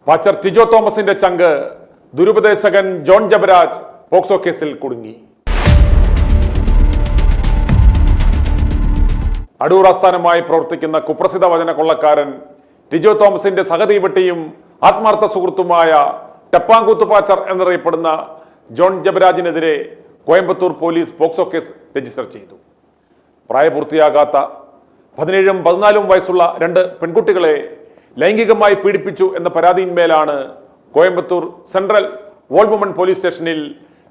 Patcher Tijo തോമസിന്റെ ചങ്ക് ദുരുപദേശകൻ John Jebaraj POCSO കേസിൽ കുടുങ്ങി. അടൂർ ആസ്ഥാനമായി പ്രവർത്തിക്കുന്ന കുപ്രസിദ്ധ വചന കൊള്ളക്കാരൻ ടിജോ തോമസിന്റെ സഹതീവട്ടിയും ആത്മാർത്ഥ സുഹൃത്തുമായ ടെപ്പാങ്കൂത്ത് പാച്ചർ എന്നറിയപ്പെടുന്ന ജോൺ ജബരാജിനെതിരെ Coimbatore police POCSO case register ചെയ്തു. പ്രായപൂർത്തിയാകാത്ത 17ഉം 14ഉം വയസ്സുള്ള 2 പെൺകുട്ടികളെ ലൈംഗികമായി പീഡിപ്പിച്ചു എന്ന പരാതിയിന്മേലാണ് Coimbatore central all woman police സ്റ്റേഷനിൽ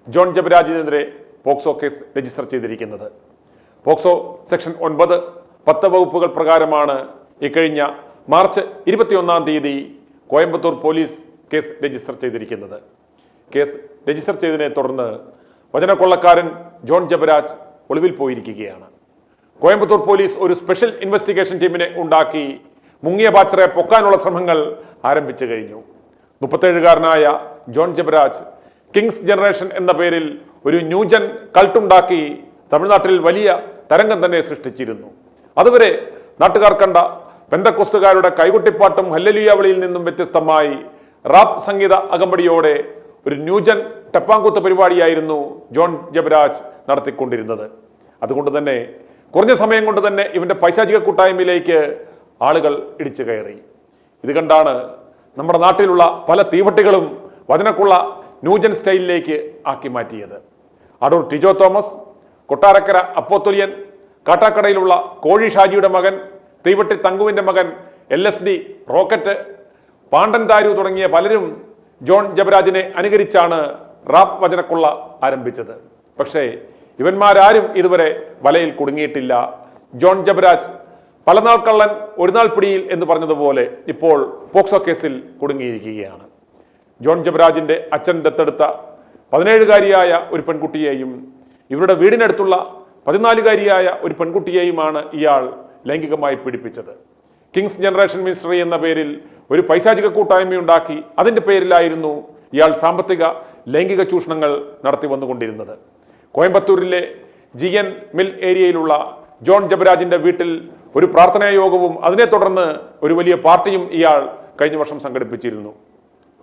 ജോൺ ജബരാജിനെതിരെ പോക്സോ കേസ് രജിസ്റ്റർ ചെയ്തിരിക്കുന്നത്. പോക്സോ സെക്ഷൻ 9, 10 വകുപ്പുകൾ പ്രകാരമാണ് ഇക്കഴിഞ്ഞ മാർച്ച് 21-ാം തീയതി കോയമ്പത്തൂർ പോലീസ് കേസ് രജിസ്റ്റർ ചെയ്തിരിക്കുന്നത്. കേസ് രജിസ്റ്റർ ചെയ്തതിനെ തുടർന്ന് വചനക്കൊള്ളക്കാരൻ ജോൺ ജബരാജ് ഒളിവിൽ പോയിരിക്കുകയാണ്. കോയമ്പത്തൂർ പോലീസ് ഒരു സ്പെഷ്യൽ ഇൻവെസ്റ്റിഗേഷൻ ടീമിനെ ഉണ്ടാക്കി മുങ്ങിയ പാച്ചറെ പൊക്കാനുള്ള ശ്രമങ്ങൾ ആരംഭിച്ചു കഴിഞ്ഞു. 37-കാരനായ ജോൺ ജബരാജ് കിങ്സ് ജനറേഷൻ എന്ന പേരിൽ ഒരു ന്യൂജൻ കൾട്ടുണ്ടാക്കി തമിഴ്നാട്ടിൽ വലിയ തരംഗം തന്നെ സൃഷ്ടിച്ചിരുന്നു. അതുവരെ നാട്ടുകാർ കണ്ട പെന്തക്കോസ്തുകാരുടെ കൈകൊട്ടിപ്പാട്ടും ഹല്ലേലൂയാവിളിയിൽ നിന്നും വ്യത്യസ്തമായി റാപ്പ് സംഗീത അകമ്പടിയോടെ ഒരു ന്യൂജൻ ടെപ്പാങ്കൂത്ത് പരിപാടിയായിരുന്നു ജോൺ ജബരാജ് നടത്തിക്കൊണ്ടിരുന്നത്. അതുകൊണ്ട് തന്നെ കുറഞ്ഞ സമയം കൊണ്ട് തന്നെ ഇവന്റെ പൈശാചിക കൂട്ടായ്മയിലേക്ക് ആളുകൾ ഇടിച്ചു കയറി. ഇത് കണ്ടാണ് നമ്മുടെ നാട്ടിലുള്ള പല തീവട്ടികളും വചനക്കുള്ള ന്യൂജൻ സ്റ്റൈലിലേക്ക് ആക്കി മാറ്റിയത്. അടൂർ ടിജോ തോമസ്, കൊട്ടാരക്കര അപ്പോത്തൊലിയൻ, കാട്ടാക്കടയിലുള്ള കോഴി ഷാജിയുടെ മകൻ, തീവട്ടി തങ്കുവിന്റെ മകൻ, LSD റോക്കറ്റ്, പാണ്ഡൻ താരു തുടങ്ങിയ പലരും ജോൺ ജബരാജിനെ അനുകരിച്ചാണ് റാപ്പ് വചനക്കുള്ള ആരംഭിച്ചത്. പക്ഷേ ഇവന്മാരാരും ഇതുവരെ വലയിൽ കുടുങ്ങിയിട്ടില്ല. ജോൺ ജബരാജ് പലനാൾ കള്ളൻ ഒരു നാൾ പിടിയിൽ എന്ന് പറഞ്ഞതുപോലെ ഇപ്പോൾ പോക്സോ കേസിൽ കുടുങ്ങിയിരിക്കുകയാണ്. ജോൺ ജബരാജിന്റെ അച്ഛൻ ദത്തെടുത്ത 17-കാരിയായ ഒരു പെൺകുട്ടിയെയും ഇവരുടെ വീടിനടുത്തുള്ള 14-കാരിയായ ഒരു പെൺകുട്ടിയെയുമാണ് ഇയാൾ ലൈംഗികമായി പീഡിപ്പിച്ചത്. കിങ്സ് ജനറേഷൻ മിനിസ്ട്രി എന്ന പേരിൽ ഒരു പൈശാചിക കൂട്ടായ്മയുണ്ടാക്കി അതിന്റെ പേരിലായിരുന്നു ഇയാൾ സാമ്പത്തിക ലൈംഗിക ചൂഷണങ്ങൾ നടത്തി വന്നുകൊണ്ടിരുന്നത്. കോയമ്പത്തൂരിലെ GN മിൽ ഏരിയയിലുള്ള ജോൺ ജബരാജിന്റെ വീട്ടിൽ ഒരു പ്രാർത്ഥനാ യോഗവും അതിനെ തുടർന്ന് ഒരു വലിയ പാർട്ടിയും ഇയാൾ കഴിഞ്ഞ വർഷം സംഘടിപ്പിച്ചിരുന്നു.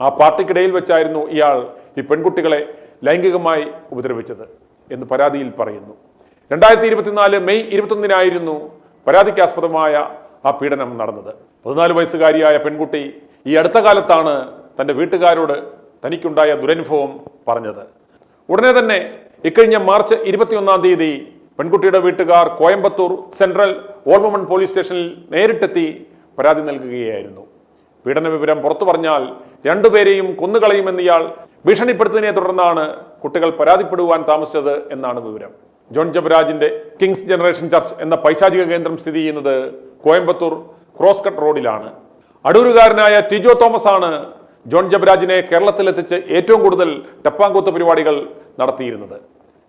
ആ പാർട്ടിക്കിടയിൽ വെച്ചായിരുന്നു ഇയാൾ ഈ പെൺകുട്ടികളെ ലൈംഗികമായി ഉപദ്രവിച്ചത് എന്ന് പരാതിയിൽ പറയുന്നു. 2024 മെയ് 21-നായിരുന്നു പരാതിക്കാസ്പദമായ ആ പീഡനം നടന്നത്. 14 വയസ്സുകാരിയായ പെൺകുട്ടി ഈ അടുത്ത കാലത്താണ് തൻ്റെ വീട്ടുകാരോട് തനിക്കുണ്ടായ ദുരനുഭവം പറഞ്ഞത്. ഉടനെ തന്നെ ഇക്കഴിഞ്ഞ മാർച്ച് 21-ാം തീയതി പെൺകുട്ടിയുടെ വീട്ടുകാർ Coimbatore central all woman police സ്റ്റേഷനിൽ നേരിട്ടെത്തി പരാതി നൽകുകയായിരുന്നു. പീഡന വിവരം പുറത്തു പറഞ്ഞാൽ 2 പേരെയും കൊന്നുകളയുമെന്ന് ഇയാൾ ഭീഷണിപ്പെടുത്തുന്നതിനെ തുടർന്നാണ് കുട്ടികൾ പരാതിപ്പെടുവാൻ താമസിച്ചത് എന്നാണ് വിവരം. ജോൺ ജബരാജിന്റെ കിങ്സ് ജനറേഷൻ ചർച്ച് എന്ന പൈശാചിക കേന്ദ്രം സ്ഥിതി ചെയ്യുന്നത് കോയമ്പത്തൂർ ക്രോസ് കട്ട് റോഡിലാണ്. അടൂരുകാരനായ ടിജോ തോമസ് ആണ് ജോൺ ജബരാജിനെ കേരളത്തിലെത്തിച്ച് ഏറ്റവും കൂടുതൽ ടെപ്പാങ്കൂത്ത് പരിപാടികൾ നടത്തിയിരുന്നത്.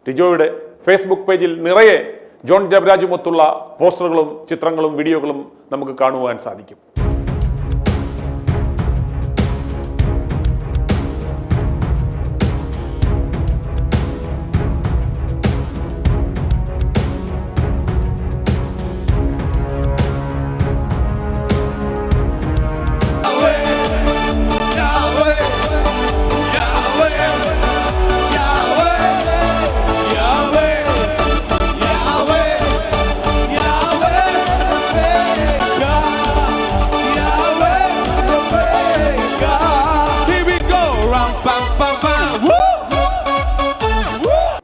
ടിജോയുടെ ഫേസ്ബുക്ക് പേജിൽ നിറയെ ജോൺ ജബരാജുമൊത്തുള്ള പോസ്റ്ററുകളും ചിത്രങ്ങളും വീഡിയോകളും നമുക്ക് കാണുവാൻ സാധിക്കും.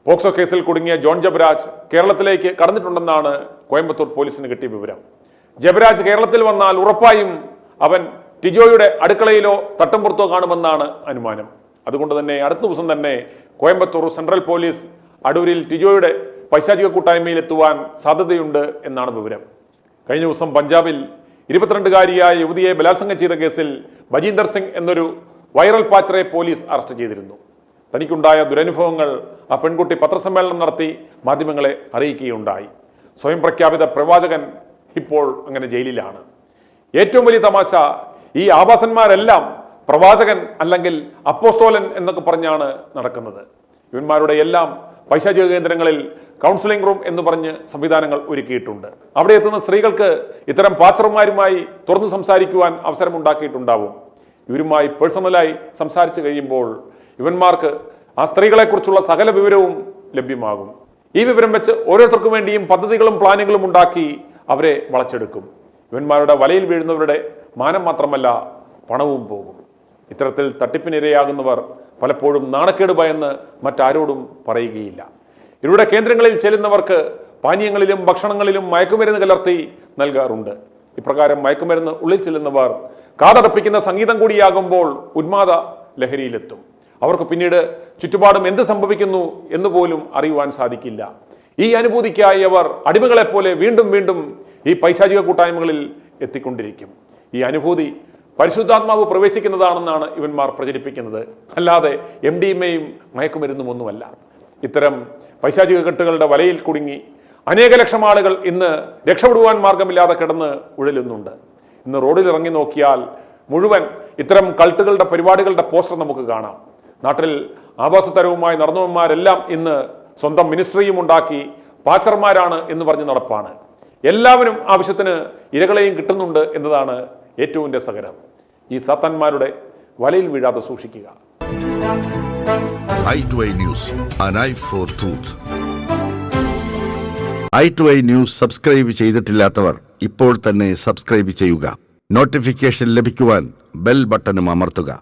പോക്സോ കേസിൽ കുടുങ്ങിയ ജോൺ ജബരാജ് കേരളത്തിലേക്ക് കടന്നിട്ടുണ്ടെന്നാണ് കോയമ്പത്തൂർ പോലീസിന് കിട്ടിയ വിവരം. ജബരാജ് കേരളത്തിൽ വന്നാൽ ഉറപ്പായും അവൻ ടിജോയുടെ അടുക്കളയിലോ തട്ടുംപുറത്തോ കാണുമെന്നാണ് അനുമാനം. അതുകൊണ്ട് തന്നെ അടുത്ത ദിവസം തന്നെ കോയമ്പത്തൂർ സെൻട്രൽ പോലീസ് അടൂരിൽ ടിജോയുടെ പൈശാചിക കൂട്ടായ്മയിൽ എത്തുവാൻ സാധ്യതയുണ്ട് എന്നാണ് വിവരം. കഴിഞ്ഞ ദിവസം പഞ്ചാബിൽ 22-കാരിയായ യുവതിയെ ബലാത്സംഗം ചെയ്ത കേസിൽ ബജീന്ദർ സിംഗ് എന്നൊരു വൈറൽ പാച്ചറെ പോലീസ് അറസ്റ്റ് ചെയ്തിരുന്നു. തനിക്കുണ്ടായ ദുരനുഭവങ്ങൾ ആ പെൺകുട്ടി പത്രസമ്മേളനം നടത്തി മാധ്യമങ്ങളെ അറിയിക്കുകയുണ്ടായി. സ്വയം പ്രഖ്യാപിത പ്രവാചകൻ ഇപ്പോൾ അങ്ങനെ ജയിലിലാണ്. ഏറ്റവും വലിയ തമാശ, ഈ ആഭാസന്മാരെല്ലാം പ്രവാചകൻ അല്ലെങ്കിൽ അപ്പോസ്തോലൻ എന്നൊക്കെ പറഞ്ഞാണ് നടക്കുന്നത്. ഇവന്മാരുടെ എല്ലാം പൈശാചിക കേന്ദ്രങ്ങളിൽ കൗൺസിലിംഗ് റൂം എന്ന് പറഞ്ഞ് സംവിധാനങ്ങൾ ഒരുക്കിയിട്ടുണ്ട്. അവിടെ എത്തുന്ന സ്ത്രീകൾക്ക് ഇത്തരം പാച്ചർമാരുമായി തുറന്നു സംസാരിക്കുവാൻ അവസരം ഉണ്ടാക്കിയിട്ടുണ്ടാവും. ഇവരുമായി പേഴ്സണലായി സംസാരിച്ചു കഴിയുമ്പോൾ ഇവന്മാർക്ക് ആ സ്ത്രീകളെക്കുറിച്ചുള്ള സകല വിവരവും ലഭ്യമാകും. ഈ വിവരം വെച്ച് ഓരോരുത്തർക്കും വേണ്ടിയും പദ്ധതികളും പ്ലാനുകളും ഉണ്ടാക്കി അവരെ വളച്ചെടുക്കും. ഇവന്മാരുടെ വലയിൽ വീഴുന്നവരുടെ മാനം മാത്രമല്ല പണവും പോകും. ഇത്തരത്തിൽ തട്ടിപ്പിനിരയാകുന്നവർ പലപ്പോഴും നാണക്കേട് ഭയന്ന് മറ്റാരോടും പറയുകയില്ല. ഇവരുടെ കേന്ദ്രങ്ങളിൽ ചെല്ലുന്നവർക്ക് പാനീയങ്ങളിലും ഭക്ഷണങ്ങളിലും മയക്കുമരുന്ന് കലർത്തി നൽകാറുണ്ട്. ഇപ്രകാരം മയക്കുമരുന്ന് ഉള്ളിൽ ചെല്ലുന്നവർ കാതടപ്പിക്കുന്ന സംഗീതം കൂടിയാകുമ്പോൾ ഉന്മാദ ലഹരിയിലെത്തും. അവർക്ക് പിന്നീട് ചുറ്റുപാടും എന്ത് സംഭവിക്കുന്നു എന്ന് പോലും അറിയുവാൻ സാധിക്കില്ല. ഈ അനുഭൂതിക്കായി അവർ അടിമകളെപ്പോലെ വീണ്ടും വീണ്ടും ഈ പൈശാചിക കൂട്ടായ്മകളിൽ എത്തിക്കൊണ്ടിരിക്കും. ഈ അനുഭൂതി പരിശുദ്ധാത്മാവ് പ്രവേശിക്കുന്നതാണെന്നാണ് ഇവന്മാർ പ്രചരിപ്പിക്കുന്നത്, അല്ലാതെ MDMAയും മയക്കുമരുന്നും ഒന്നുമല്ല. ഇത്തരം പൈശാചിക കെട്ടുകളുടെ വലയിൽ കുടുങ്ങി അനേക ലക്ഷം ആളുകൾ ഇന്ന് രക്ഷപ്പെടുവാൻ മാർഗമില്ലാതെ കിടന്ന് ഉഴലുന്നുണ്ട്. ഇന്ന് റോഡിൽ ഇറങ്ങി നോക്കിയാൽ മുഴുവൻ ഇത്തരം കൾട്ടുകളുടെ പരിപാടികളുടെ പോസ്റ്റർ നമുക്ക് കാണാം. നാട്ടിൽ ആഭാസതരവുമായി നടന്നവന്മാരെല്ലാം ഇന്ന് സ്വന്തം മിനിസ്ട്രിയും ഉണ്ടാക്കി പാച്ചർമാരാണ് എന്ന് പറഞ്ഞ് നടപ്പാണ്. എല്ലാവരും ആവശ്യത്തിന് ഇരകളെയും കിട്ടുന്നുണ്ട് എന്നതാണ് ഏറ്റവും രസകരം. ഈ സാത്താന്മാരുടെ വലയിൽ വീഴാതെ സൂക്ഷിക്കുക. i2i News, an eye for truth. i2i News subscribe ചെയ്തിട്ടില്ലാത്തവർ ഇപ്പോൾ തന്നെ സബ്സ്ക്രൈബ് ചെയ്യുക. നോട്ടിഫിക്കേഷൻ ലഭിക്കുവാൻ ബെൽ ബട്ടണും അമർത്തുക.